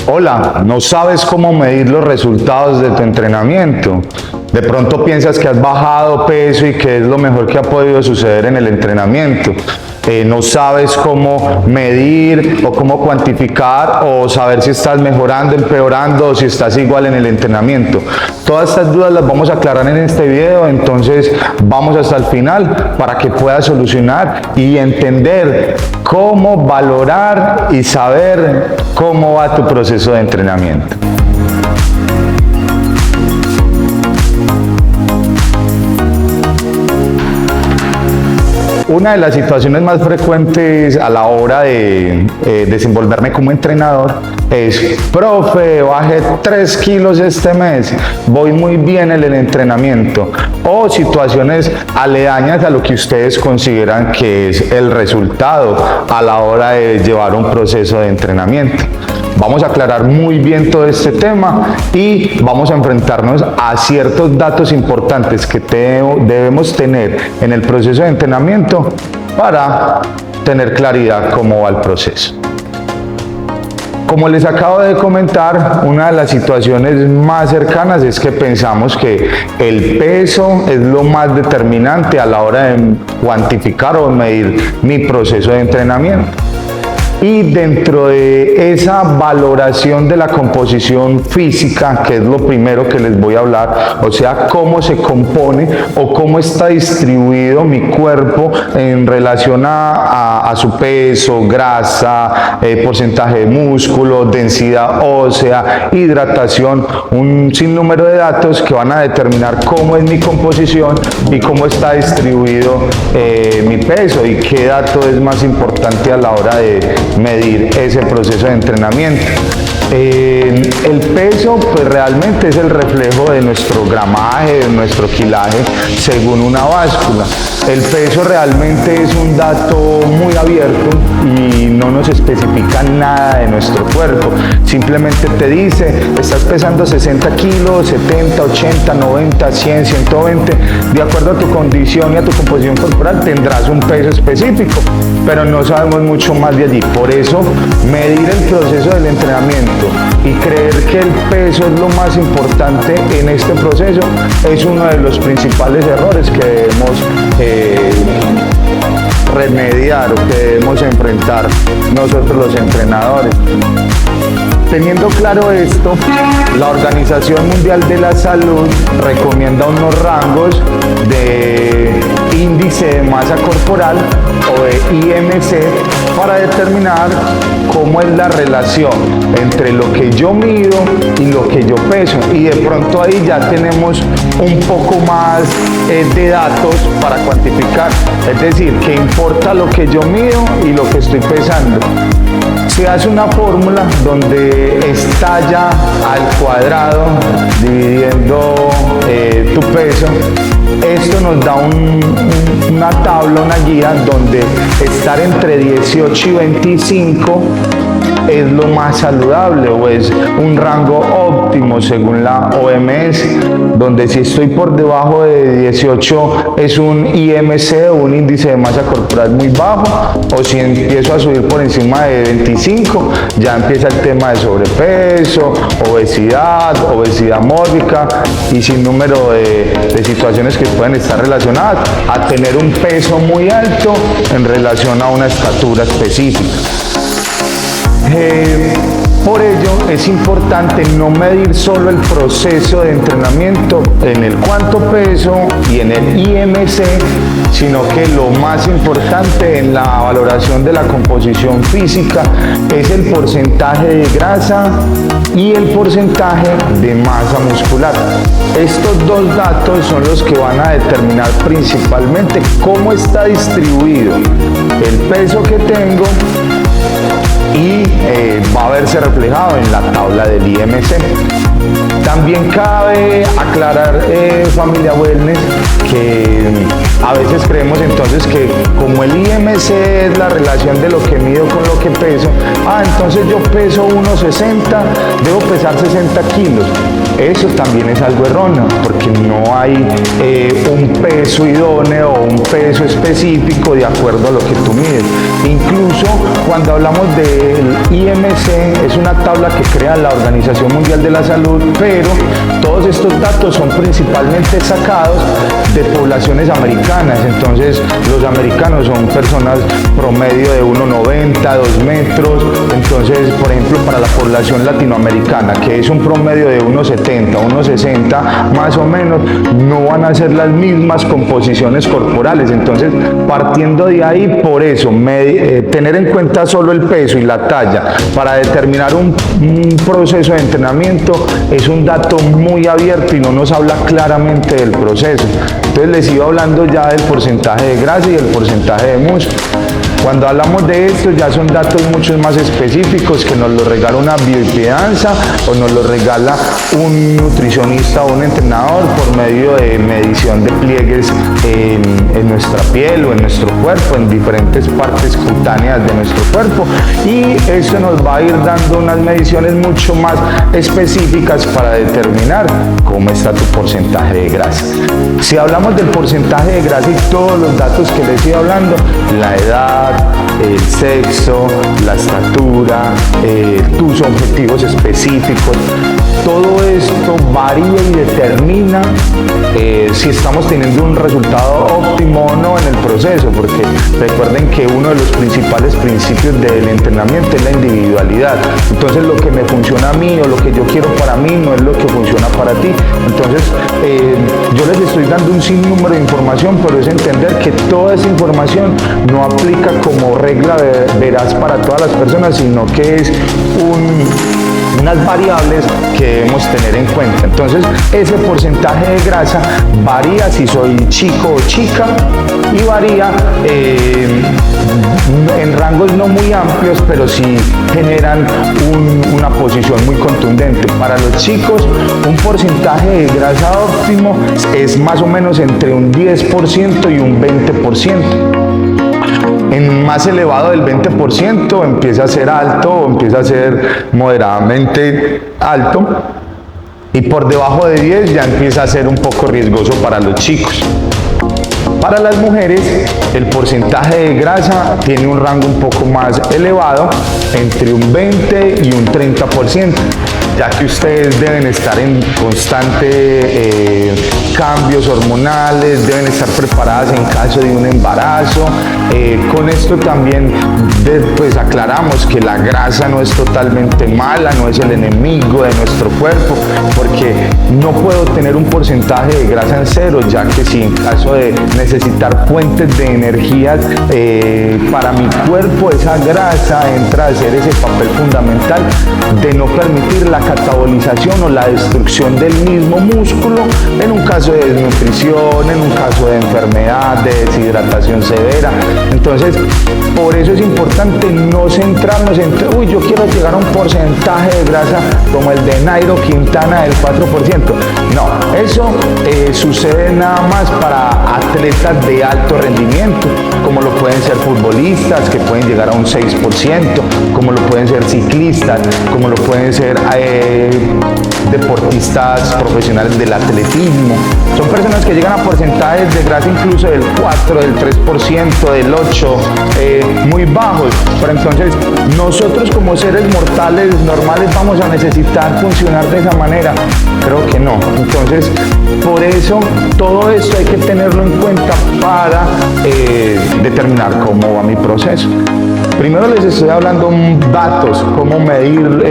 Hola, ¿no sabes cómo medir los resultados de tu entrenamiento? De pronto piensas que has bajado peso y que es lo mejor que ha podido suceder en el entrenamiento. No sabes cómo medir o cómo cuantificar o saber si estás mejorando, empeorando o si estás igual en el entrenamiento. Todas estas dudas las vamos a aclarar en este video, entonces vamos hasta el final para que puedas solucionar y entender cómo valorar y saber cómo va tu proceso de entrenamiento. Una de las situaciones más frecuentes a la hora de desenvolverme como entrenador es: profe, bajé 3 kilos este mes, voy muy bien en el entrenamiento. O situaciones aledañas a lo que ustedes consideran que es el resultado a la hora de llevar un proceso de entrenamiento. Vamos a aclarar muy bien todo este tema y vamos a enfrentarnos a ciertos datos importantes que debemos tener en el proceso de entrenamiento para tener claridad cómo va el proceso. Como les acabo de comentar, una de las situaciones más cercanas es que pensamos que el peso es lo más determinante a la hora de cuantificar o medir mi proceso de entrenamiento. Y dentro de esa valoración de la composición física, que es lo primero que les voy a hablar, o sea, cómo se compone o cómo está distribuido mi cuerpo en relación a su peso, grasa, porcentaje de músculo, densidad ósea, hidratación, un sinnúmero de datos que van a determinar cómo es mi composición y cómo está distribuido mi peso y qué dato es más importante a la hora de medir ese proceso de entrenamiento. El peso pues realmente es el reflejo de nuestro gramaje, de nuestro kilaje según una báscula. El peso realmente es un dato muy abierto y no nos especifica nada de nuestro cuerpo. Simplemente te dice: estás pesando 60 kilos, 70, 80, 90, 100, 120. De acuerdo a tu condición y a tu composición corporal tendrás un peso específico, pero no sabemos mucho más de allí. Por eso, medir el proceso del entrenamiento y creer que el peso es lo más importante en este proceso es uno de los principales errores que debemos remediar o que debemos enfrentar nosotros los entrenadores. Teniendo claro esto, la Organización Mundial de la Salud recomienda unos rangos de índice de masa corporal o de IMC para determinar cómo es la relación entre lo que yo mido y lo que yo peso, y de pronto ahí ya tenemos un poco más de datos para cuantificar, es decir, que importa lo que yo mido y lo que estoy pesando. Se hace una fórmula donde está ya al cuadrado dividiendo tu peso. Esto nos da una tabla, una guía donde estar entre 18 y 25 es lo más saludable o es un rango óptimo según la OMS, donde si estoy por debajo de 18 es un IMC o un índice de masa corporal muy bajo, o si empiezo a subir por encima de 25 ya empieza el tema de sobrepeso, obesidad mórbida y sin número de situaciones que pueden estar relacionadas a tener un peso muy alto en relación a una estatura específica. Por ello es importante no medir solo el proceso de entrenamiento en el cuánto peso y en el IMC, sino que lo más importante en la valoración de la composición física es el porcentaje de grasa y el porcentaje de masa muscular. Estos dos datos son los que van a determinar principalmente cómo está distribuido el peso que tengo y va a verse reflejado en la tabla del IMC. También cabe aclarar, familia Wellness, que a veces creemos entonces que como el IMC es la relación de lo que mido con lo que peso, entonces yo peso 1,60, debo pesar 60 kilos. Eso también es algo erróneo, porque no hay un peso idóneo o un peso específico de acuerdo a lo que tú mides. Incluso cuando hablamos del IMC, es una tabla que crea la Organización Mundial de la Salud, pero todos estos datos son principalmente sacados de poblaciones americanas. Entonces los americanos son personas promedio de 1,90, 2 metros. Entonces, por ejemplo, para la población latinoamericana, que es un promedio de 1,70, 1,60 más o menos, no van a ser las mismas composiciones corporales. Entonces, partiendo de ahí, por eso tener en cuenta solo el peso y la talla para determinar un proceso de entrenamiento es un dato muy abierto y no nos habla claramente del proceso. Entonces les iba hablando ya del porcentaje de grasa y el porcentaje de músculo. Cuando hablamos de esto ya son datos mucho más específicos que nos lo regala una bioimpedancia o nos lo regala un nutricionista o un entrenador por medio de medición de pliegues en nuestra piel o en nuestro cuerpo, en diferentes partes cutáneas de nuestro cuerpo, y eso nos va a ir dando unas mediciones mucho más específicas para determinar cómo está tu porcentaje de grasa. Si hablamos del porcentaje de grasa y todos los datos que les estoy hablando, la edad, el sexo, la estatura, tus objetivos específicos, todo esto varía y determina si estamos teniendo un resultado óptimo o no en el proceso, porque recuerden que uno de los principales principios del entrenamiento es la individualidad. Entonces lo que me funciona a mí o lo que yo quiero para mí no es lo que funciona para ti. Entonces yo les estoy dando un sinnúmero de información, pero es entender que toda esa información no aplica como regla veraz para todas las personas, sino que es unas variables que debemos tener en cuenta. Entonces ese porcentaje de grasa varía si soy chico o chica y varía en rangos no muy amplios, pero sí generan una posición muy contundente. Para los chicos, un porcentaje de grasa óptimo es más o menos entre un 10% y un 20%. En más elevado del 20% empieza a ser alto o empieza a ser moderadamente alto, y por debajo de 10 ya empieza a ser un poco riesgoso para los chicos. Para las mujeres, el porcentaje de grasa tiene un rango un poco más elevado, entre un 20 y un 30%, ya que ustedes deben estar en constante cambios hormonales, deben estar preparadas en caso de un embarazo. Con esto también pues aclaramos que la grasa no es totalmente mala, no es el enemigo de nuestro cuerpo, porque no puedo tener un porcentaje de grasa en cero, ya que si en caso de necesitar fuentes de energía para mi cuerpo, esa grasa entra a ser ese papel fundamental de no permitir la catabolización o la destrucción del mismo músculo en un caso de desnutrición, en un caso de enfermedad, de deshidratación severa. Entonces, por eso es importante no centrarnos en, yo quiero llegar a un porcentaje de grasa como el de Nairo Quintana del 4%. No, eso sucede nada más para atletas de alto rendimiento, como lo pueden ser futbolistas, que pueden llegar a un 6%, como lo pueden ser ciclistas, como lo pueden ser deportistas profesionales del atletismo. Son personas que llegan a porcentajes de grasa incluso del 4, del 3%, del 8%, muy bajos. Pero entonces nosotros como seres mortales normales vamos a necesitar funcionar de esa manera. Creo que no. Entonces, por eso todo esto hay que tenerlo en cuenta para determinar cómo va mi proceso. Primero les estoy hablando datos, cómo medir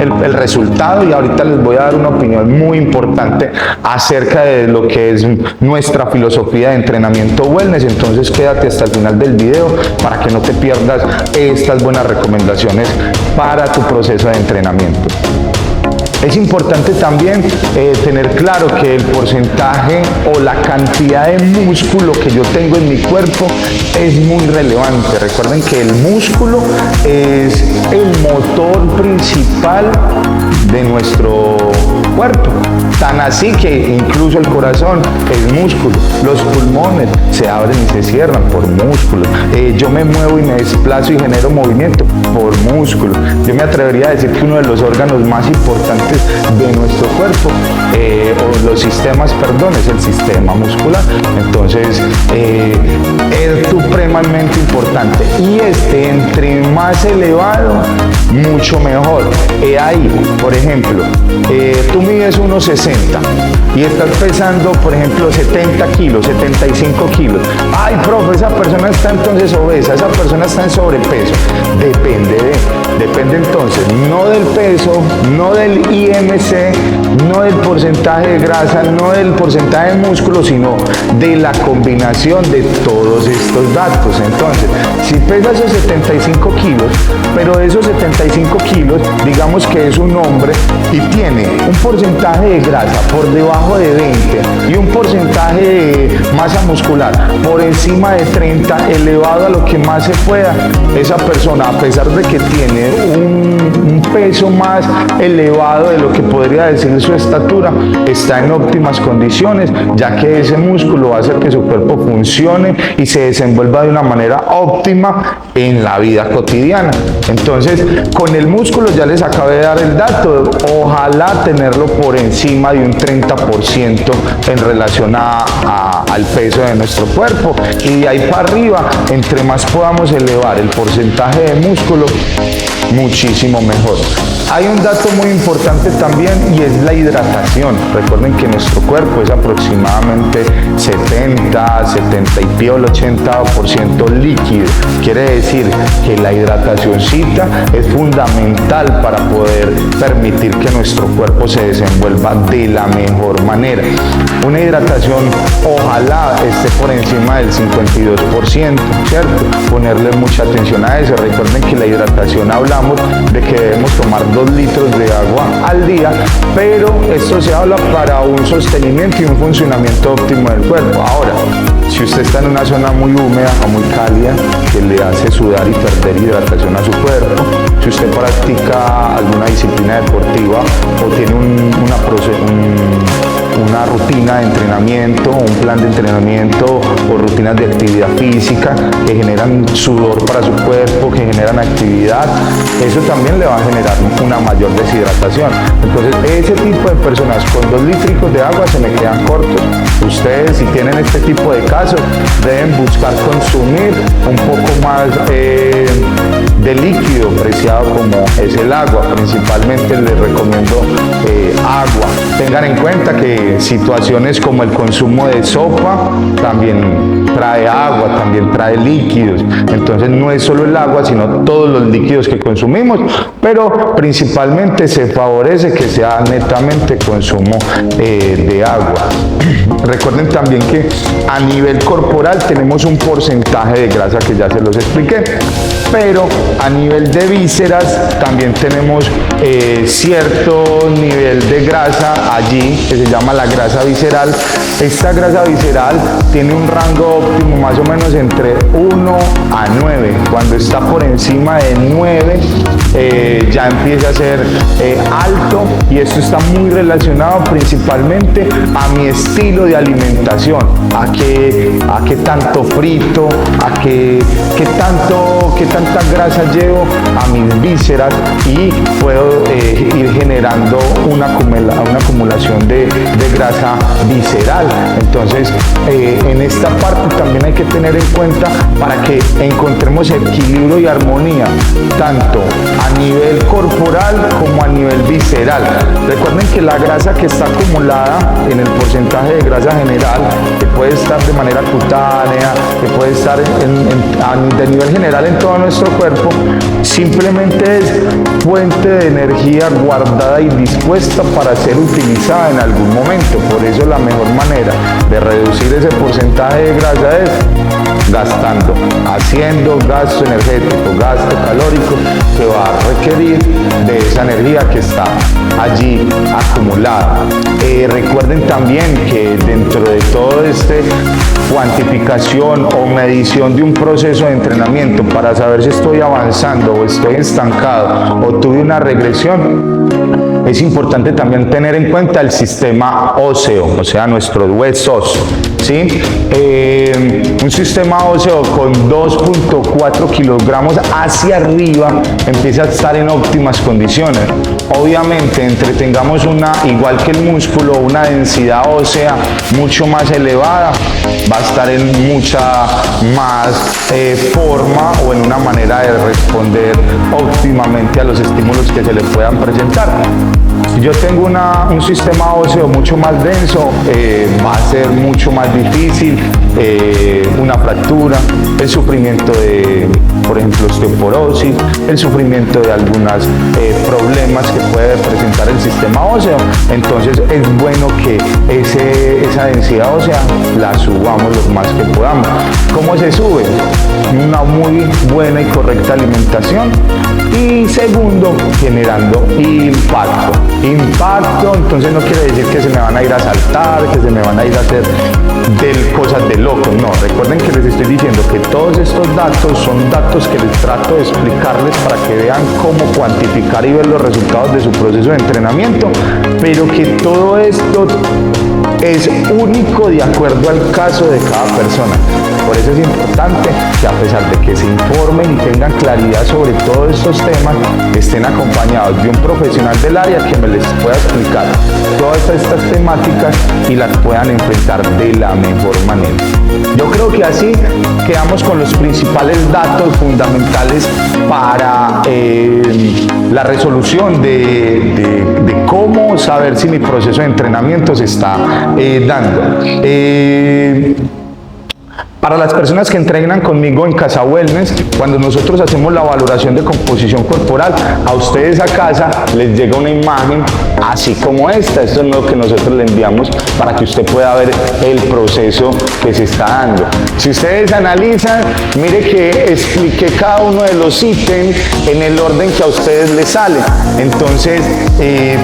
el resultado, y ahorita les voy a dar una opinión muy importante acerca de lo que es nuestra filosofía de entrenamiento wellness. Entonces quédate hasta el final del video para que no te pierdas estas buenas recomendaciones para tu proceso de entrenamiento. Es importante también tener claro que el porcentaje o la cantidad de músculo que yo tengo en mi cuerpo es muy relevante. Recuerden que el músculo es el motor principal de nuestro cuerpo. Tan así que incluso el corazón es músculo, los pulmones se abren y se cierran por músculo. Yo me muevo y me desplazo y genero movimiento por músculo. Yo me atrevería a decir que uno de los órganos más importantes de nuestro cuerpo, o los sistemas, perdón, es el sistema muscular. Entonces, es supremamente importante. Y entre más elevado, mucho mejor. Ahí, por ejemplo, tú mides 1,60 y estás pesando, por ejemplo, 70 kilos, 75 kilos. Ay, profe, esa persona está entonces obesa, esa persona está en sobrepeso. Depende entonces, no del peso, no del IMC, no del porcentaje de grasa, no del porcentaje de músculo, sino de la combinación de todos estos datos. Entonces, si pesas esos 75 kilos, pero esos 75 kilos, digamos que es un hombre y tiene un porcentaje de grasa por debajo de 20 y un porcentaje de masa muscular por encima de 30, elevado a lo que más se pueda, esa persona, a pesar de que tiene un peso más elevado de lo que podría decir su estatura, está en óptimas condiciones, ya que ese músculo va a hacer que su cuerpo funcione y se desenvuelva de una manera óptima en la vida cotidiana. Entonces, con el músculo ya les acabé de dar el dato, ojalá tenerlo por encima de un 30% en relación al peso de nuestro cuerpo, y de ahí para arriba, entre más podamos elevar el porcentaje de músculo, muchísimo mejor. Hay un dato muy importante también, y es la hidratación. Recuerden que nuestro cuerpo es aproximadamente 70 y pio, 80% líquido. Quiere decir que la hidratacióncita es fundamental para poder permitir que nuestro cuerpo se desenvuelva de la mejor manera. Una hidratación ojalá esté por encima del 52%, ¿cierto? Ponerle mucha atención a eso. Recuerden que la hidratación, hablamos de que debemos tomar 2 litros de agua al día, pero esto se habla para un sostenimiento y un funcionamiento óptimo del cuerpo. Ahora, si usted está en una zona muy húmeda o muy cálida que le hace sudar y perder hidratación a su cuerpo, si usted practica alguna disciplina deportiva o tiene una rutina de entrenamiento, un plan de entrenamiento o rutinas de actividad física que generan sudor para su cuerpo, que generan actividad, eso también le va a generar una mayor deshidratación. Entonces, ese tipo de personas con 2 litros de agua se me quedan cortos. Ustedes, si tienen este tipo de casos, deben buscar consumir un poco más de líquido preciado como es el agua. Principalmente les recomiendo agua. Tengan en cuenta que situaciones como el consumo de sopa también trae agua, también trae líquidos. Entonces no es solo el agua, sino todos los líquidos que consumimos, pero principalmente se favorece que sea netamente consumo de agua. Recuerden también que a nivel corporal tenemos un porcentaje de grasa que ya se los expliqué, pero a nivel de vísceras también tenemos cierto nivel de grasa allí que se llama la grasa visceral. Esta grasa visceral tiene un rango óptimo más o menos entre 1 a 9. Cuando está por encima de 9 ya empieza a ser alto, y esto está muy relacionado principalmente a mi estilo de alimentación, a qué tanto frito, a qué tanta grasa llevo a mis vísceras, y puedo ir generando una acumulación de grasa visceral. Entonces, en esta parte también hay que tener en cuenta para que encontremos equilibrio y armonía, tanto a nivel corporal como a nivel visceral. Recuerden que la grasa que está acumulada en el porcentaje de grasa general, que puede estar de manera cutánea, que puede estar de nivel general en todo nuestro cuerpo, simplemente es fuente de energía guardada y dispuesta para ser utilizada en algún momento. Por eso la mejor manera de reducir ese porcentaje de grasa es gastando, haciendo gasto energético, gasto calórico, que va a requerir de esa energía que está allí acumulada. Recuerden también que dentro de todo este cuantificación o medición de un proceso de entrenamiento para saber si estoy avanzando o estoy estancado o tuve una regresión, es importante también tener en cuenta el sistema óseo, o sea, nuestros huesos, ¿sí? Un sistema óseo con 2.4 kilogramos hacia arriba empieza a estar en óptimas condiciones. Obviamente, entre tengamos igual que el músculo, una densidad ósea mucho más elevada, va a estar en mucha más forma o en una manera de responder óptimamente a los estímulos que se le puedan presentar. Si yo tengo un sistema óseo mucho más denso, va a ser mucho más difícil una fractura, el sufrimiento de, por ejemplo, osteoporosis, el sufrimiento de algunos problemas que puede presentar el sistema óseo. Entonces es bueno que esa densidad ósea la subamos lo más que podamos. ¿Cómo se sube? Una muy buena y correcta alimentación, y segundo, generando impacto. Entonces no quiere decir que se me van a ir a saltar, que se me van a ir a hacer cosas de locos. No, recuerden que les estoy diciendo que todos estos datos son datos que les trato de explicarles para que vean cómo cuantificar y ver los resultados de su proceso de entrenamiento, pero que todo esto es único de acuerdo al caso de cada persona. Por eso es importante que, a pesar de que se informen y tengan claridad sobre todos estos temas, estén acompañados de un profesional del área que me les pueda explicar todas estas temáticas y las puedan enfrentar de la mejor manera. Yo creo que así quedamos con los principales datos fundamentales para la resolución de cómo saber si mi proceso de entrenamiento se está dando. Para las personas que entrenan conmigo en Casa Wellness, cuando nosotros hacemos la valoración de composición corporal, a ustedes a casa les llega una imagen así como esta. Esto es lo que nosotros le enviamos para que usted pueda ver el proceso que se está dando. Si ustedes analizan, mire que expliqué cada uno de los ítems en el orden que a ustedes les sale. Entonces,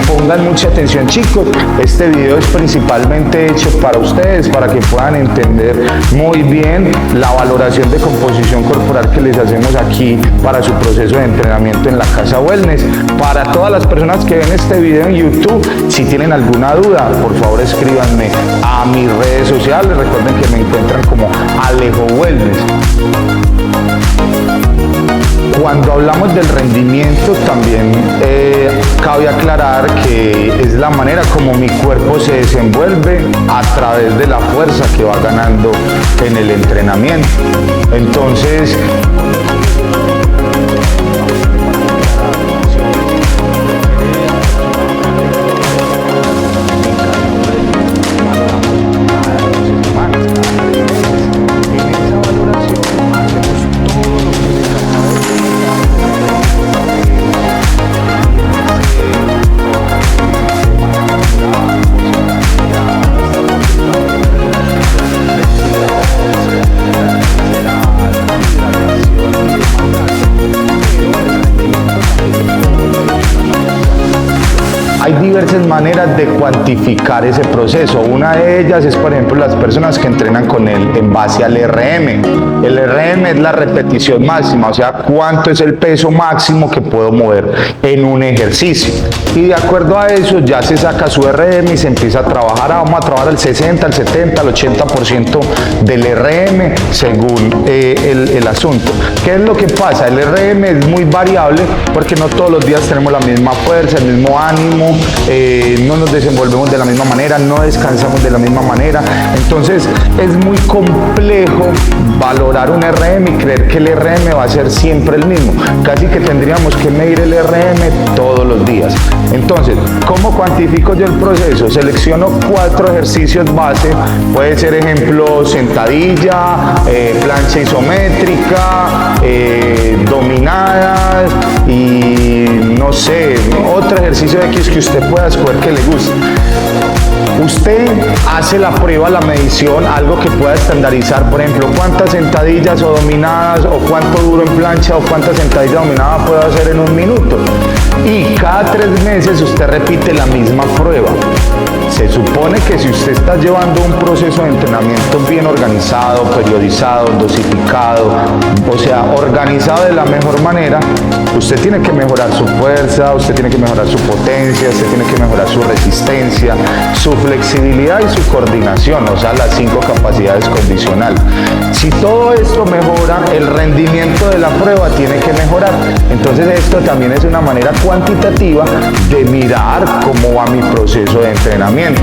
pongan mucha atención, chicos. Este video es principalmente hecho para ustedes, para que puedan entender muy bien la valoración de composición corporal que les hacemos aquí para su proceso de entrenamiento en la Casa Wellness. Para todas las personas que ven este video en YouTube, si tienen alguna duda, por favor escríbanme a mis redes sociales. Recuerden que me encuentran como Alejo Wellness. Cuando hablamos del rendimiento, también cabe aclarar que es la manera como mi cuerpo se desenvuelve a través de la fuerza que va ganando en el entrenamiento. Entonces, hay diversas maneras de cuantificar ese proceso. Una de ellas es, por ejemplo, las personas que entrenan con en base al RM. El RM es la repetición máxima, o sea, cuánto es el peso máximo que puedo mover en un ejercicio. Y de acuerdo a eso ya se saca su RM y se empieza a trabajar. Vamos a trabajar al 60, al 70, al 80% del RM según el asunto. ¿Qué es lo que pasa? El RM es muy variable porque no todos los días tenemos la misma fuerza, el mismo ánimo, no nos desenvolvemos de la misma manera, no descansamos de la misma manera. Entonces es muy complejo valorar un RM y creer que el RM va a ser siempre el mismo. Casi que tendríamos que medir el RM todos los días. Entonces, ¿cómo cuantifico yo el proceso? Selecciono 4 ejercicios base. Puede ser, ejemplo, sentadilla, plancha isométrica, dominadas y no sé, otro ejercicio X que usted pueda escoger que le guste. Usted hace la prueba, la medición, algo que pueda estandarizar, por ejemplo, cuántas sentadillas o dominadas, o cuánto duro en plancha, o cuántas sentadillas dominadas puedo hacer en 1 minuto. Y cada 3 meses usted repite la misma prueba. Se Se supone que si usted está llevando un proceso de entrenamiento bien organizado, periodizado, dosificado, o sea, organizado de la mejor manera, usted tiene que mejorar su fuerza, usted tiene que mejorar su potencia, usted tiene que mejorar su resistencia, su flexibilidad y su coordinación, o sea, las 5 capacidades condicionales. Si todo esto mejora, el rendimiento de la prueba tiene que mejorar. Entonces esto también es una manera cuantitativa de mirar cómo va mi proceso de entrenamiento.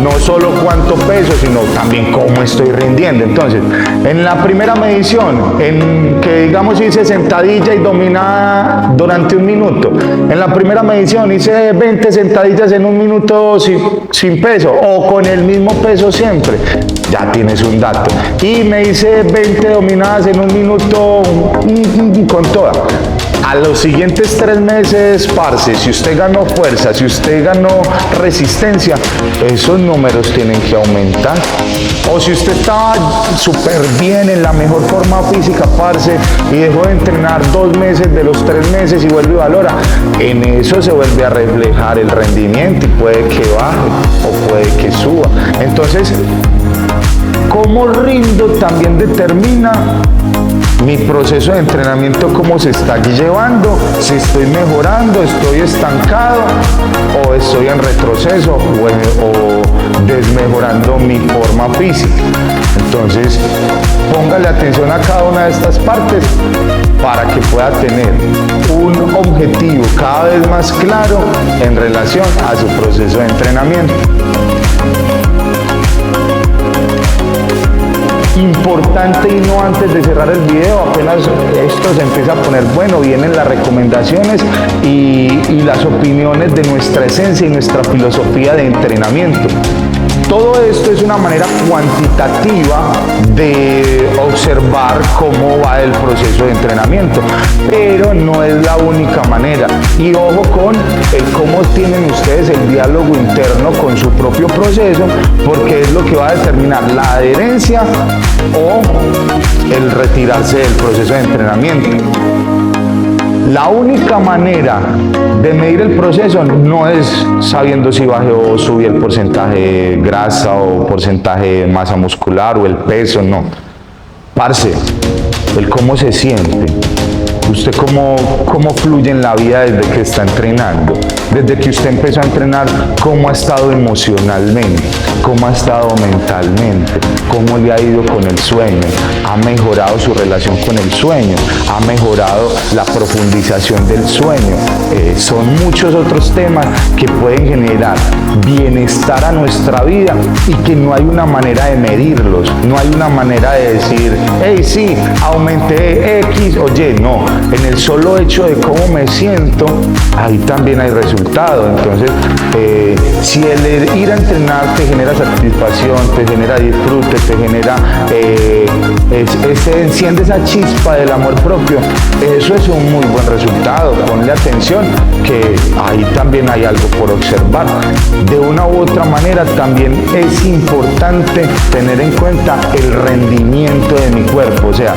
No solo cuánto peso, sino también cómo estoy rindiendo. Entonces, en la primera medición, en que digamos hice sentadilla y dominada durante 1 minuto, en la primera medición hice 20 sentadillas en 1 minuto sin peso o con el mismo peso siempre, ya tienes un dato. Y me hice 20 dominadas en 1 minuto con toda. A los siguientes 3 meses, parce, si usted ganó fuerza, si usted ganó resistencia, esos números tienen que aumentar. O si usted estaba súper bien, en la mejor forma física, parce, y dejó de entrenar 2 meses de los 3 meses y vuelve y valora, en eso se vuelve a reflejar el rendimiento y puede que baje o puede que suba. Entonces, cómo rindo también determina mi proceso de entrenamiento, cómo se está llevando, si estoy mejorando, estoy estancado o estoy en retroceso o desmejorando mi forma física. Entonces, póngale atención a cada una de estas partes para que pueda tener un objetivo cada vez más claro en relación a su proceso de entrenamiento. Importante, y no antes de cerrar el video, apenas esto se empieza a poner bueno, vienen las recomendaciones y las opiniones de nuestra esencia y nuestra filosofía de entrenamiento. Todo esto es una manera cuantitativa de observar cómo va el proceso de entrenamiento, pero no es la única manera. Y ojo con el cómo tienen ustedes el diálogo interno con su propio proceso, porque es lo que va a determinar la adherencia o el retirarse del proceso de entrenamiento. La única manera de medir el proceso no es sabiendo si bajó o subió el porcentaje de grasa o porcentaje de masa muscular o el peso, no. Parce, el cómo se siente, usted cómo fluye en la vida desde que está entrenando, desde que usted empezó a entrenar, cómo ha estado emocionalmente, cómo ha estado mentalmente, cómo le ha ido con el sueño, ha mejorado su relación con el sueño, ha mejorado la profundización del sueño. Son muchos otros temas que pueden generar bienestar a nuestra vida y que no hay una manera de medirlos, no hay una manera de decir, hey, sí, aumenté X o Y, no. En el solo hecho de cómo me siento, ahí también hay resultado. Entonces, si el ir a entrenar te genera satisfacción, te genera disfrute, te genera, enciende esa chispa del amor propio, eso es un muy buen resultado. Ponle atención que ahí también hay algo por observar. De una u otra manera también es importante tener en cuenta el rendimiento de mi cuerpo, o sea,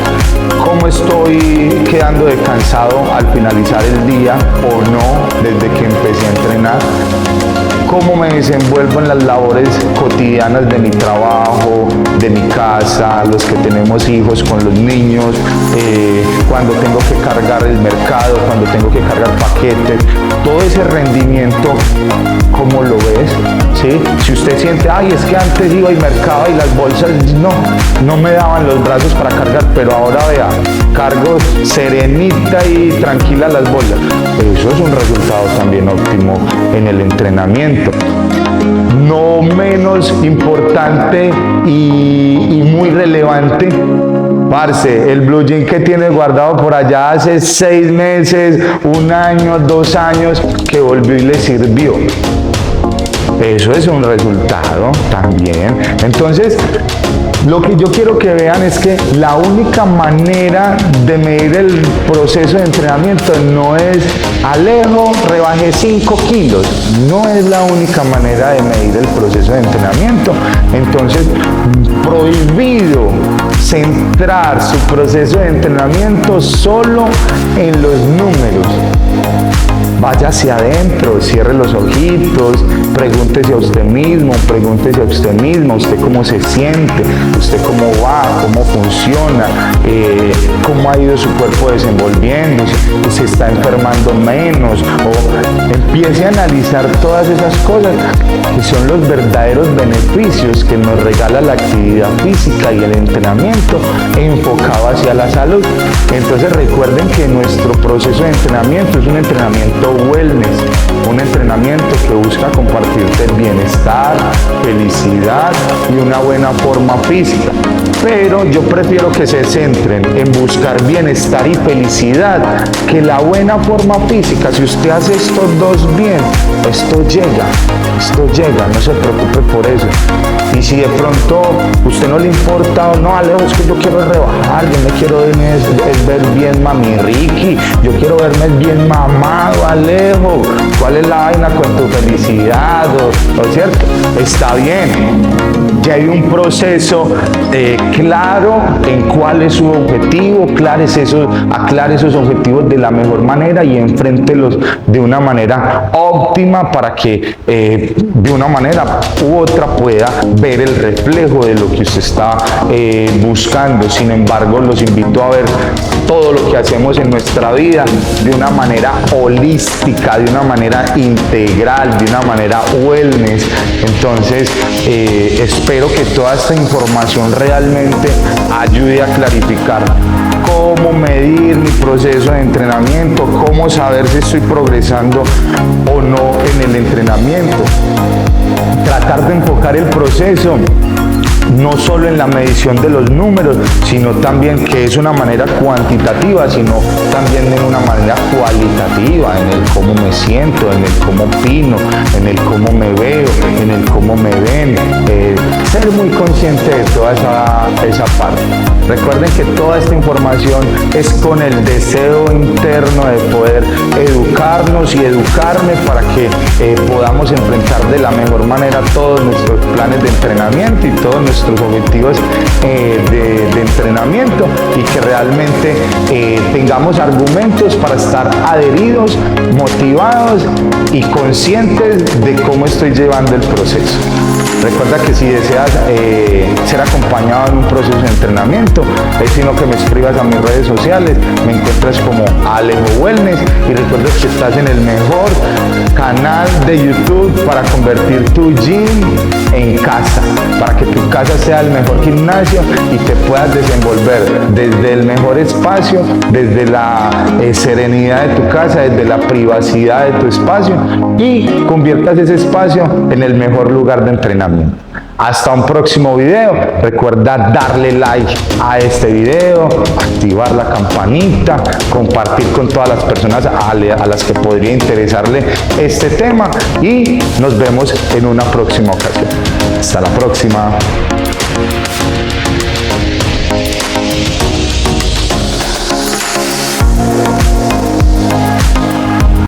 cómo estoy quedando descansado al finalizar el día o no desde que empecé a entrenar, cómo me desenvuelvo en las labores cotidianas de mi trabajo, de mi casa, los que tenemos hijos, con los niños, cuando tengo que cargar el mercado, cuando tengo que cargar paquetes, todo ese rendimiento, ¿cómo lo ves? ¿Sí? Si usted siente, ay, es que antes iba y mercaba y las bolsas no me daban los brazos para cargar, pero ahora vea, cargo serenita y tranquila las bolsas. Eso es un resultado también óptimo en el entrenamiento. No menos importante y muy relevante, parce, el blue jean que tiene guardado por allá hace 6 meses, 1 año, 2 años, que volvió y le sirvió. Eso es un resultado también. Entonces, lo que yo quiero que vean es que la única manera de medir el proceso de entrenamiento no es Alejo, rebajé 5 kilos. No es la única manera de medir el proceso de entrenamiento. Entonces, prohibido centrar su proceso de entrenamiento solo en los números. vaya hacia adentro, cierre los ojitos, pregúntese a usted mismo, pregúntese a usted misma, usted cómo se siente, usted cómo va, cómo funciona, cómo ha ido su cuerpo desenvolviéndose, se está enfermando menos, o empiece a analizar todas esas cosas que son los verdaderos beneficios que nos regala la actividad física y el entrenamiento enfocado hacia la salud. Entonces recuerden que nuestro proceso de entrenamiento es un entrenamiento wellness, un entrenamiento que busca compartirte el bienestar, felicidad y una buena forma física. Pero yo prefiero que se centren en buscar bienestar y felicidad que la buena forma física. Si usted hace estos dos bien, esto llega, no se preocupe por eso. Y si de pronto usted no le importa, o no, Alejo, es que yo quiero rebajar, yo me quiero ver bien mami Ricky, yo quiero verme bien mamado, Alejo, ¿cuál es la vaina con tu felicidad? ¿O cierto? Está bien. Ya hay un proceso claro en cuál es su objetivo, aclare esos objetivos de la mejor manera y enfréntelos de una manera óptima para que de una manera u otra pueda ver el reflejo de lo que usted está buscando. Sin embargo, los invito a ver todo lo que hacemos en nuestra vida de una manera holística, de una manera integral, de una manera wellness. Entonces, espero que toda esta información realmente ayude a clarificar cómo medir mi proceso de entrenamiento, cómo saber si estoy progresando o no en el entrenamiento. Tratar de enfocar el proceso no solo en la medición de los números, sino también que es una manera cuantitativa, sino también en una manera cualitativa, en el cómo me siento, en el cómo opino, en el cómo me veo, en el cómo me ven, ser muy consciente de toda esa parte. Recuerden que toda esta información es con el deseo interno de poder educarnos y educarme para que podamos enfrentar de la mejor manera todos nuestros planes de entrenamiento y todos nuestros objetivos de entrenamiento, y que realmente tengamos argumentos para estar adheridos, motivados y conscientes de cómo estoy llevando el proceso. Recuerda que si deseas ser acompañado en un proceso de entrenamiento, es sino que me escribas a mis redes sociales, me encuentras como Alejo Wellness, y recuerda que estás en el mejor canal de YouTube para convertir tu gym en casa, para que tu casa sea el mejor gimnasio y te puedas desenvolver desde el mejor espacio, desde la serenidad de tu casa, desde la privacidad de tu espacio, y conviertas ese espacio en el mejor lugar de entrenamiento. Hasta un próximo video. Recuerda darle like a este video, activar la campanita, compartir con todas las personas a las que podría interesarle este tema, y nos vemos en una próxima ocasión. Hasta la próxima.